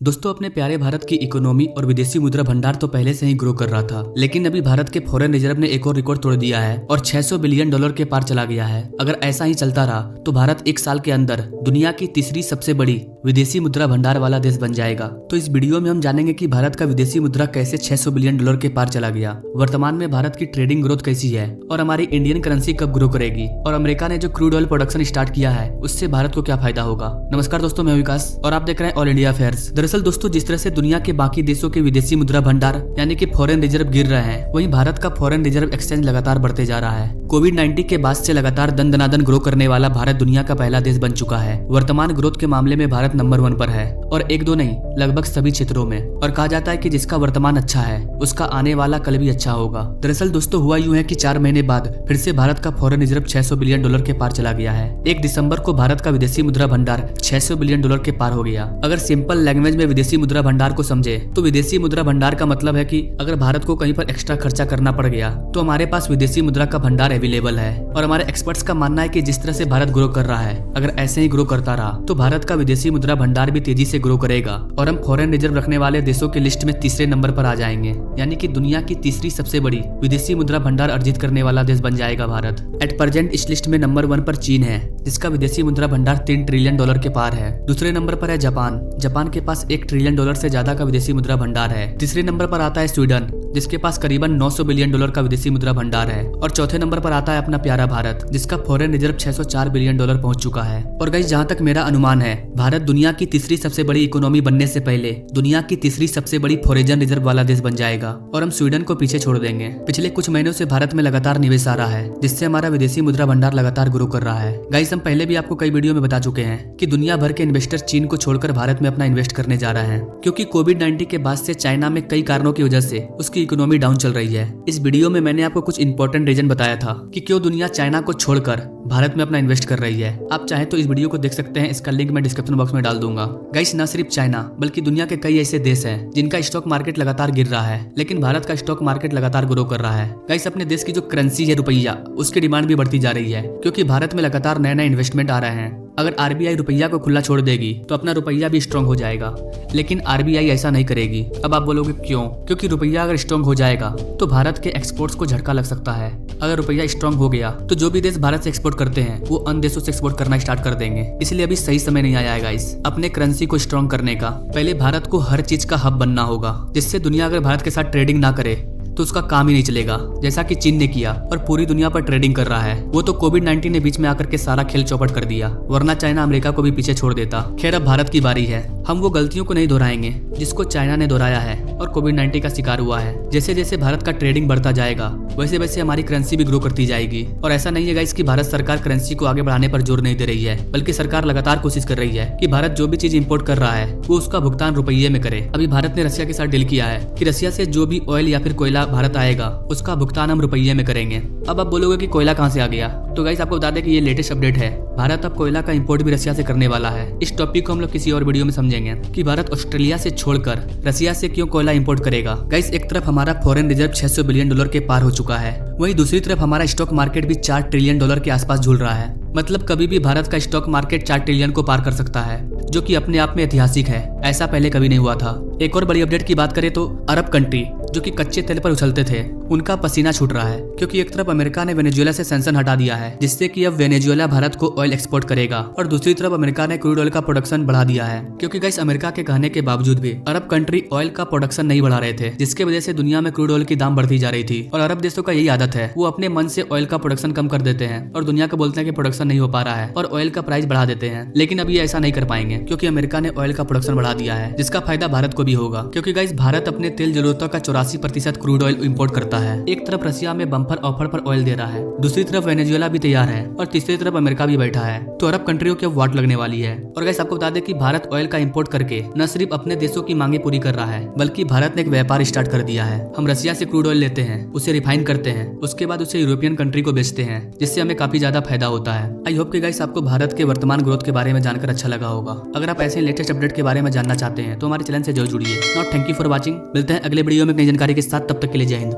दोस्तों, अपने प्यारे भारत की इकोनॉमी और विदेशी मुद्रा भंडार तो पहले से ही ग्रो कर रहा था, लेकिन अभी भारत के फॉरेन रिजर्व ने एक और रिकॉर्ड तोड़ दिया है और 600 बिलियन डॉलर के पार चला गया है। अगर ऐसा ही चलता रहा तो भारत एक साल के अंदर दुनिया की तीसरी सबसे बड़ी विदेशी मुद्रा भंडार वाला देश बन जाएगा। तो इस वीडियो में हम जानेंगे कि भारत का विदेशी मुद्रा कैसे 600 बिलियन डॉलर के पार चला गया, वर्तमान में भारत की ट्रेडिंग ग्रोथ कैसी है और हमारी इंडियन करेंसी कब ग्रो करेगी, और अमेरिका ने जो क्रूड ऑयल प्रोडक्शन स्टार्ट किया है उससे भारत को क्या फायदा होगा। नमस्कार दोस्तों, मैं विकास और आप देख रहे हैं ऑल इंडिया अफेयर्स। दरअसल दोस्तों, जिस तरह से दुनिया के बाकी देशों के विदेशी मुद्रा भंडार यानी कि फॉरेन रिजर्व गिर रहे हैं, वहीं भारत का फॉरेन रिजर्व एक्सचेंज लगातार बढ़ते जा रहा है। कोविड-19 के बाद से लगातार दन ग्रो करने वाला भारत दुनिया का पहला देश बन चुका है। वर्तमान ग्रोथ के मामले में भारत नंबर 1 पर है और एक दो नहीं, लगभग सभी क्षेत्रों में। और कहा जाता है कि जिसका वर्तमान अच्छा है उसका आने वाला कल भी अच्छा होगा। दरअसल दोस्तों, हुआ यूं है कि 4 महीने बाद फिर से भारत का फॉरेन रिजर्व 600 बिलियन डॉलर के पार चला गया है। 1 दिसंबर को भारत का विदेशी मुद्रा भंडार 600 बिलियन डॉलर के पार हो गया। अगर सिंपल लैंग्वेज में विदेशी मुद्रा भंडार को समझे तो विदेशी मुद्रा भंडार का मतलब है कि अगर भारत को कहीं पर एक्स्ट्रा खर्चा करना पड़ गया तो हमारे पास विदेशी मुद्रा का भंडार अवेलेबल है। और हमारे एक्सपर्ट्स का मानना है कि जिस तरह से भारत ग्रो कर रहा है, अगर ऐसे ही ग्रो करता रहा तो भारत का विदेशी मुद्रा भंडार भी तेजी से ग्रो करेगा और हम फॉरेन रिजर्व रखने वाले देशों की लिस्ट में तीसरे नंबर पर आ जाएंगे, यानी कि दुनिया की तीसरी सबसे बड़ी विदेशी मुद्रा भंडार अर्जित करने वाला देश बन जाएगा भारत। एट प्रेजेंट इस लिस्ट में नंबर 1 पर चीन है, जिसका विदेशी मुद्रा भंडार 3 ट्रिलियन डॉलर के पार है। दूसरे नंबर पर है जापान के पास 1 ट्रिलियन डॉलर से ज्यादा का विदेशी मुद्रा भंडार है। तीसरे नंबर पर आता है स्वीडन, जिसके पास करीबन 900 बिलियन डॉलर का विदेशी मुद्रा भंडार है। और चौथे नंबर पर आता है अपना प्यारा भारत, जिसका फॉरेन रिजर्व 604 बिलियन डॉलर पहुंच चुका है। और गाइस, जहां तक मेरा अनुमान है, भारत दुनिया की तीसरी सबसे बड़ी इकोनॉमी बनने से पहले दुनिया की तीसरी सबसे बड़ी फॉरेन रिजर्व वाला देश बन जाएगा और हम स्वीडन को पीछे छोड़ देंगे। पिछले कुछ महीनों से भारत में लगातार निवेश आ रहा है, जिससे हमारा विदेशी मुद्रा भंडार लगातार ग्रो कर रहा है। गाइस, हम पहले भी आपको कई वीडियो में बता चुके हैं कि दुनिया भर के इन्वेस्टर चीन को छोड़कर भारत में अपना इन्वेस्ट करने जा रहे हैं, क्योंकि कोविड-19 के बाद से चाइना में कई कारणों की वजह से उसकी इकोनॉमी डाउन चल रही है। इस वीडियो में मैंने आपको कुछ इंपॉर्टेंट रीजन बताया था कि क्यों दुनिया चाइना को छोड़कर भारत में अपना इन्वेस्ट कर रही है। आप चाहे तो इस वीडियो को देख सकते हैं, इसका लिंक मैं डिस्क्रिप्शन बॉक्स में डाल दूंगा। गाइस, न सिर्फ चाइना बल्कि दुनिया के कई ऐसे देश हैं जिनका स्टॉक मार्केट लगातार गिर रहा है, लेकिन भारत का स्टॉक मार्केट लगातार ग्रो कर रहा है। गाइस, अपने देश की जो करेंसी है रुपया, उसकी डिमांड भी बढ़ती जा रही है, क्योंकि भारत में लगातार नए नए इन्वेस्टमेंट आ रहे हैं। अगर आरबीआई रुपया को खुला छोड़ देगी तो अपना रुपया भी स्ट्रांग हो जाएगा, लेकिन आरबीआई ऐसा नहीं करेगी। अब आप बोलोगे क्यों? क्योंकि रुपया अगर स्ट्रांग हो जाएगा तो भारत के एक्सपोर्ट्स को झटका लग सकता है। अगर रुपया स्ट्रांग हो गया तो जो भी देश भारत से एक्सपोर्ट करते हैं वो अन्य देशों से एक्सपोर्ट करना स्टार्ट कर देंगे। इसलिए अभी सही समय नहीं आया है गाइस अपने करेंसी को स्ट्रांग करने का। पहले भारत को हर चीज का हब बनना होगा, जिससे दुनिया अगर भारत के साथ ट्रेडिंग ना करे तो उसका काम ही नहीं चलेगा, जैसा कि चीन ने किया और पूरी दुनिया पर ट्रेडिंग कर रहा है। वो तो कोविड-19 ने बीच में आकर के सारा खेल चौपट कर दिया, वरना चाइना अमेरिका को भी पीछे छोड़ देता। खैर, अब भारत की बारी है। हम वो गलतियों को नहीं दोहराएंगे जिसको चाइना ने दोहराया है और कोविड-19 का शिकार हुआ है। जैसे जैसे भारत का ट्रेडिंग बढ़ता जाएगा वैसे वैसे हमारी करेंसी भी ग्रो करती जाएगी। और ऐसा नहीं है गाइस कि भारत सरकार करेंसी को आगे बढ़ाने पर जोर नहीं दे रही है, बल्कि सरकार लगातार कोशिश कर रही है कि भारत जो भी चीज इंपोर्ट कर रहा है वो उसका भुगतान रुपये में करे। अभी भारत ने रसिया के साथ डील किया है कि रसिया से जो भी ऑयल या फिर कोयला भारत आएगा उसका भुगतान हम रुपये में करेंगे। अब आप बोलोगे कि कोयला कहां से आ गया, तो गाइस आपको बता दें कि ये लेटेस्ट अपडेट है। भारत अब कोयला का इंपोर्ट भी रसिया से करने वाला है। इस टॉपिक को हम लोग किसी और वीडियो में समझेंगे कि भारत ऑस्ट्रेलिया से छोड़कर रसिया से क्यों कोयला इंपोर्ट करेगा। गाइस, एक तरफ हमारा फॉरेन रिजर्व 600 बिलियन डॉलर के पार हो चुका है, वहीं दूसरी तरफ हमारा स्टॉक मार्केट भी 4 ट्रिलियन डॉलर के आसपास झूल रहा है। मतलब कभी भी भारत का स्टॉक मार्केट 4 ट्रिलियन को पार कर सकता है, जो कि अपने आप में ऐतिहासिक है। ऐसा पहले कभी नहीं हुआ था। एक और बड़ी अपडेट की बात करें तो अरब कंट्री जो कि कच्चे तेल पर उछलते थे, उनका पसीना छूट रहा है, क्योंकि एक तरफ अमेरिका ने वेनेजुएला से सैंक्शन हटा दिया है, जिससे कि अब वेनेजुएला भारत को ऑयल एक्सपोर्ट करेगा, और दूसरी तरफ अमेरिका ने क्रूड ऑयल का प्रोडक्शन बढ़ा दिया है। क्योंकि गाइस, अमेरिका के कहने के बावजूद भी अरब कंट्री ऑयल का प्रोडक्शन नहीं बढ़ा रहे थे, जिसके वजह से दुनिया में क्रूड ऑयल की दाम बढ़ती जा रही थी। और अरब देशों का यही आदत है, वो अपने मन से ऑयल का प्रोडक्शन कम कर देते हैं और दुनिया को बोलते हैं कि प्रोडक्शन नहीं हो पा रहा है और ऑयल का प्राइस बढ़ा देते हैं। लेकिन अब ये ऐसा नहीं कर पाएंगे, क्योंकि अमेरिका ने ऑयल का प्रोडक्शन बढ़ा दिया है, जिसका फायदा भारत को भी होगा। क्योंकि गाइस, भारत अपने तेल जरूरतों का 84% क्रूड ऑयल इंपोर्ट करता है। एक तरफ रसिया में बम्पर ऑफर पर ऑयल दे रहा है, दूसरी तरफ वेनेजुएला भी तैयार है और तीसरी तरफ अमेरिका भी बैठा है। तो अरब कंट्रियों की वाट लगने वाली है। और गाइस, आपको बता दें कि भारत ऑयल का इंपोर्ट करके न सिर्फ अपने देशों की मांगे पूरी कर रहा है, बल्कि भारत ने एक व्यापार स्टार्ट कर दिया है। हम रसिया से क्रूड ऑयल लेते हैं, उसे रिफाइन करते हैं, उसके बाद उसे यूरोपियन कंट्री को बेचते हैं, जिससे हमें काफी ज्यादा फायदा होता है। आई होप कि गाइस आपको भारत के वर्तमान ग्रोथ के बारे में जानकर अच्छा लगा होगा। अगर आप ऐसे लेटेस्ट अपडेट के बारे में जानना चाहते हैं तो हमारे चैनल से जरूर जुड़िए। Not thank you for watching. मिलते हैं अगले वीडियो में नई जानकारी के साथ, तब तक के लिए जय हिंद।